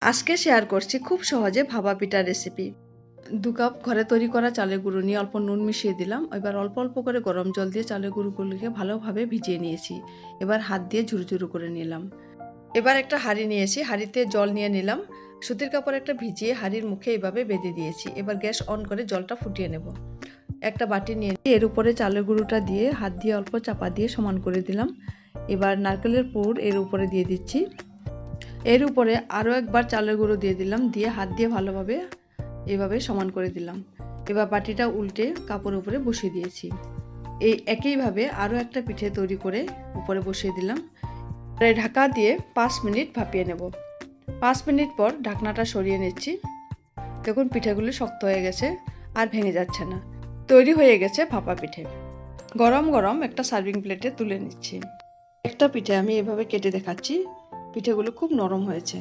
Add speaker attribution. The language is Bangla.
Speaker 1: আজকে শেয়ার করছি খুব সহজে ভাপা পিঠার রেসিপি। 2 কাপ ঘরে তৈরি করা চালের গুঁড়ো নিয়ে অল্প নুন মিশিয়ে দিলাম। এবার অল্প অল্প করে গরম জল দিয়ে চালের গুঁড়োগুলোকে ভালোভাবে ভিজিয়ে নিয়েছি। এবার হাত দিয়ে ঝুরো ঝুরো করে নিলাম। এবার একটা হাঁড়ি নিয়েছি, হাঁড়িতে জল নিয়ে নিলাম। সুতির কাপড় একটা ভিজিয়ে হাঁড়ির মুখে এইভাবে বেঁধে দিয়েছি। এবার গ্যাস অন করে জলটা ফুটিয়ে নেব। একটা বাটি নিয়ে এর উপরে চালের গুঁড়োটা দিয়ে হাত দিয়ে অল্প চাপা দিয়ে সমান করে দিলাম। এবার নারকেলের পুর এর উপরে দিয়ে দিচ্ছি। এর উপরে আরও একবার চালের গুঁড়ো দিয়ে দিলাম, দিয়ে হাত দিয়ে ভালোভাবে এভাবে সমান করে দিলাম। এবার বাটিটা উল্টে কাপড়ের উপরে বসিয়ে দিয়েছি। এই একইভাবে আরও একটা পিঠে তৈরি করে উপরে বসিয়ে দিলাম। ঢাকা দিয়ে 5 মিনিট ভাপিয়ে নেব। 5 মিনিট পর ঢাকনাটা সরিয়ে নিচ্ছি। দেখুন পিঠেগুলো শক্ত হয়ে গেছে, আর ভেঙে যাচ্ছে না। তৈরি হয়ে গেছে ভাপা পিঠে। গরম গরম একটা সার্ভিং প্লেটে তুলে নিচ্ছি। একটা পিঠে আমি এভাবে কেটে দেখাচ্ছি। পিঠেগুলো খুব নরম হয়েছে।